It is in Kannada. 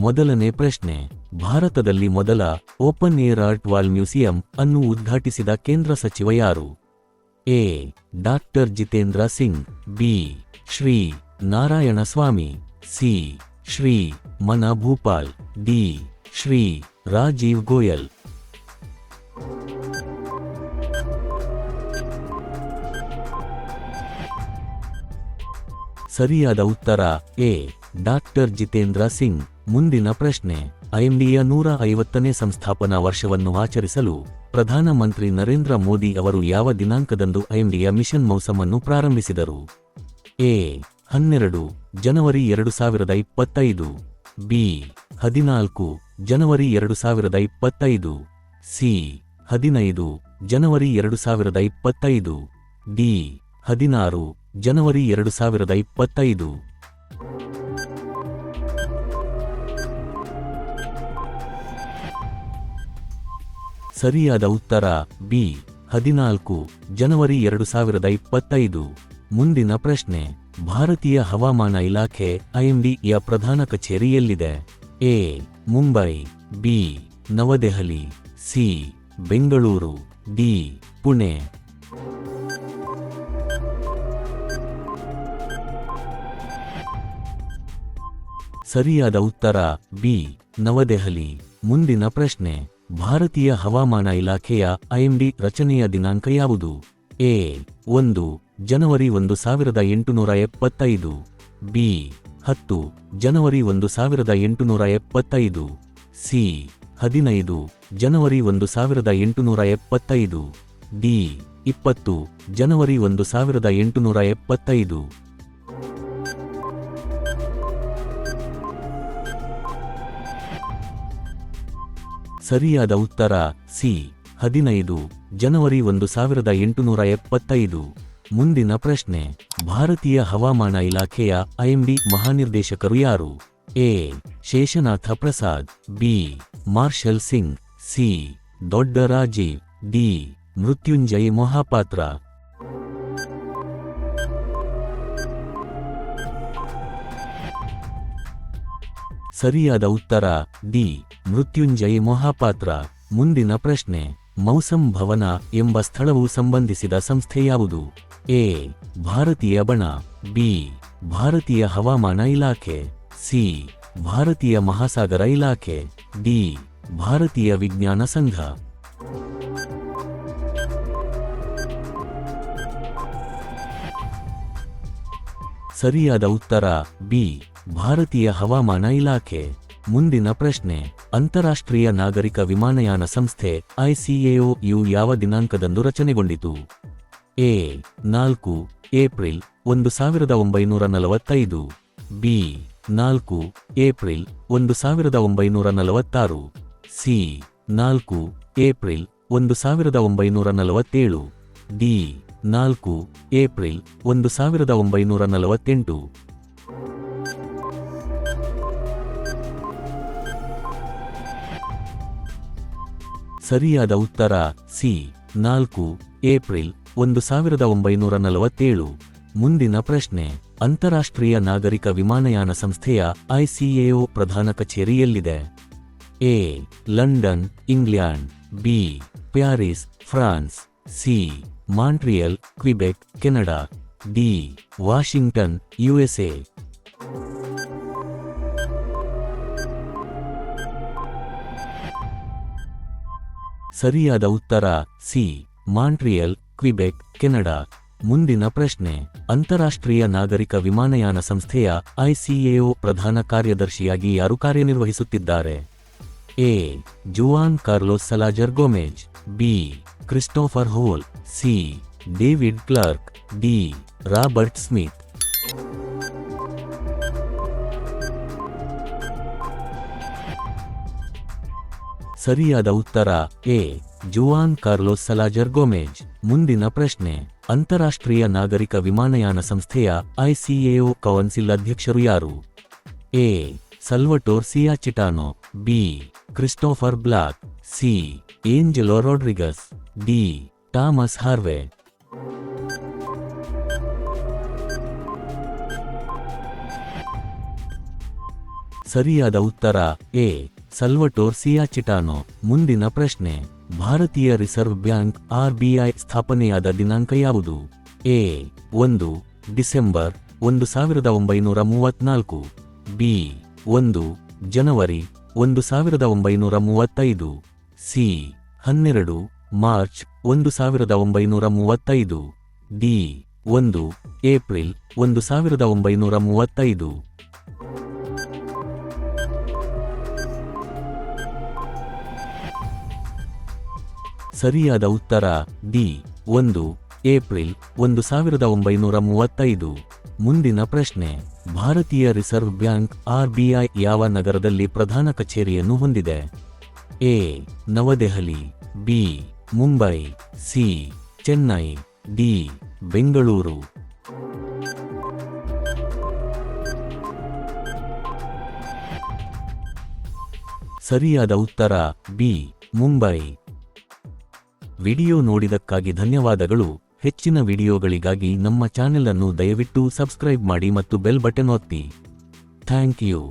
ಮೊದಲನೇ ಪ್ರಶ್ನೆ, ಭಾರತದಲ್ಲಿ ಮೊದಲ open air art wall museum ಅನ್ನು ಉದ್ಘಾಟಿಸಿದ ಕೇಂದ್ರ ಸಚಿವ ಯಾರು? A. Doctor Jitendra Singh, B. Shri Narayana Swami, C. Shri Mana Bhupal, D. Shri Rajiv Goyal. ಸರಿಯಾದ ಉತ್ತರ ಎ. ಡಾಕ್ಟರ್ ಜಿತೇಂದ್ರ ಸಿಂಗ್. ಮುಂದಿನ ಪ್ರಶ್ನೆ, ಐಎಂಡಿಯ 150ನೇ ಸಂಸ್ಥಾಪನಾ ವರ್ಷವನ್ನು ಆಚರಿಸಲು ಪ್ರಧಾನಮಂತ್ರಿ ನರೇಂದ್ರ ಮೋದಿ ಅವರು ಯಾವ ದಿನಾಂಕದಂದು ಐಎಂಡಿಯ ಮಿಷನ್ ಮೌಸಮನ್ನು ಪ್ರಾರಂಭಿಸಿದರು? A. 12 January 2025, B. 14 January 2025, C. 15 January 2025, D. 16 ಜನವರಿ 2025. ಸರಿಯಾದ ಉತ್ತರ ಬಿ. 14 ಜನವರಿ 2025. ಮುಂದಿನ ಪ್ರಶ್ನೆ, ಭಾರತೀಯ ಹವಾಮಾನ ಇಲಾಖೆ ಐಎಂಡಿಯ ಪ್ರಧಾನ ಕಚೇರಿ ಎಲ್ಲಿದೆ? A. Mumbai, B. New Delhi, C. Bengaluru, D. Pune. ಸರಿಯಾದ ಉತ್ತರ ಬಿ. ನವದೆಹಲಿ. ಮುಂದಿನ ಪ್ರಶ್ನೆ, ಭಾರತೀಯ ಹವಾಮಾನ ಇಲಾಖೆಯ ಐಎಂಡಿ ರಚನೆಯ ದಿನಾಂಕ ಯಾವುದು? A. 1 January 1875, B. 10 January 1875, C. 15 January 1875, D. 20 ಜನವರಿ 1875. ಸರಿಯಾದ ಉತ್ತರ ಸಿ. 15 ಜನವರಿ 1875. ಮುಂದಿನ ಪ್ರಶ್ನೆ, ಭಾರತೀಯ ಹವಾಮಾನ ಇಲಾಖೆಯ ಐಎಂಡಿ ಮಹಾನಿರ್ದೇಶಕರು ಯಾರು? A. Sheshanatha Prasad, B. Marshal Singh, C. ದೊಡ್ಡ ರಾಜೀವ್, ಡಿ. ಮೃತ್ಯುಂಜಯ್ ಮೊಹಾಪಾತ್ರ. ಸರಿಯಾದ ಉತ್ತರ ಡಿ. ಮೃತ್ಯುಂಜಯ್ ಮೊಹಾಪಾತ್ರ. ಮುಂದಿನ ಪ್ರಶ್ನೆ, ಮೌಸಂ ಭವನ ಎಂಬ ಸ್ಥಳವು ಸಂಬಂಧಿಸಿದ ಸಂಸ್ಥೆ ಯಾವುದು? ಎ. ಭಾರತೀಯ ಬಣ, ಬಿ. ಭಾರತೀಯ ಹವಾಮಾನ ಇಲಾಖೆ, ಸಿ. ಭಾರತೀಯ ಮಹಾಸಾಗರ ಇಲಾಖೆ, ಡಿ. ಭಾರತೀಯ ವಿಜ್ಞಾನ ಸಂಘ. ಸರಿಯಾದ ಉತ್ತರ ಬಿ. ಭಾರತೀಯ ಹವಾಮಾನ ಇಲಾಖೆ. ಮುಂದಿನ ಪ್ರಶ್ನೆ, ಅಂತಾರಾಷ್ಟ್ರೀಯ ನಾಗರಿಕ ವಿಮಾನಯಾನ ಸಂಸ್ಥೆ ICAO ಯಾವ ದಿನಾಂಕದಂದು ರಚನೆಗೊಂಡಿತು? A. 4 April 1945, B. 4 April 1946, C. 4 April 1947, D. 4 April 1948. ಸರಿಯಾದ ಉತ್ತರ ಸಿ. 4 ಏಪ್ರಿಲ್ 1947. ಮುಂದಿನ ಪ್ರಶ್ನೆ, ಅಂತಾರಾಷ್ಟ್ರೀಯ ನಾಗರಿಕ ವಿಮಾನಯಾನ ಸಂಸ್ಥೆಯ ICAO ಪ್ರಧಾನ ಕಚೇರಿ ಎಲ್ಲಿದೆ? A. London, England, B. Paris, France, C. Montreal, Quebec, Canada, D. Washington, USA. ಸರಿಯಾದ ಉತ್ತರ ಸಿ. Montreal, Quebec, Canada. ಮುಂದಿನ ಪ್ರಶ್ನೆ, ಅಂತಾರಾಷ್ಟ್ರೀಯ ನಾಗರಿಕ ವಿಮಾನಯಾನ ಸಂಸ್ಥೆಯ ICAO ಪ್ರಧಾನ ಕಾರ್ಯದರ್ಶಿಯಾಗಿ ಯಾರು ಕಾರ್ಯನಿರ್ವಹಿಸುತ್ತಿದ್ದಾರೆ? A. Juan Carlos Salazar Gomez, B. Christopher Hole, C. David Clark, D. Robert Smith. ಸರಿಯಾದ ಉತ್ತರ A. Juan Carlos Salazar Gomez. ಮುಂದಿನ ಪ್ರಶ್ನೆ, ಅಂತಾರಾಷ್ಟ್ರೀಯ ನಾಗರಿಕ ವಿಮಾನಯಾನ ಸಂಸ್ಥೆಯ ICAO ಕೌನ್ಸಿಲ್ ಅಧ್ಯಕ್ಷರು ಯಾರು? A. Salvatore Sciacchitano, B. Christopher Black, C. Angelo Rodriguez, D. Thomas Harvey. ಸರಿಯಾದ ಉತ್ತರ ಎ ಸಲ್ವಟೋರ್ ಸಿಯಾಚಿಟಾನೋ. ಮುಂದಿನ ಪ್ರಶ್ನೆ, ಭಾರತೀಯ ರಿಸರ್ವ್ ಬ್ಯಾಂಕ್ RBI ಸ್ಥಾಪನೆಯಾದ ದಿನಾಂಕ ಯಾವುದು? A 1 December 1934, B 1 January 1935, C 12 March 1935, D 1 April 1935. ಸರಿಯಾದ ಉತ್ತರ ಡಿ 1 ಏಪ್ರಿಲ್ 1935. ಮುಂದಿನ ಪ್ರಶ್ನೆ, ಭಾರತೀಯ ರಿಸರ್ವ್ ಬ್ಯಾಂಕ್ RBI ಯಾವ ನಗರದಲ್ಲಿ ಪ್ರಧಾನ ಕಚೇರಿಯನ್ನು ಹೊಂದಿದೆ? A New Delhi, B Mumbai, C Chennai, D Bengaluru. ಸರಿಯಾದ ಉತ್ತರ ಬಿ ಮುಂಬೈ. ವಿಡಿಯೋ ನೋಡಿದಕ್ಕಾಗಿ ಧನ್ಯವಾದಗಳು. ಹೆಚ್ಚಿನ ವಿಡಿಯೋಗಳಿಗಾಗಿ ನಮ್ಮ ಚಾನೆಲ್ ಅನ್ನು ದಯವಿಟ್ಟು ಸಬ್ಸ್ಕ್ರೈಬ್ ಮಾಡಿ ಮತ್ತು ಬೆಲ್ ಬಟನ್ ಒತ್ತಿ. Thank you.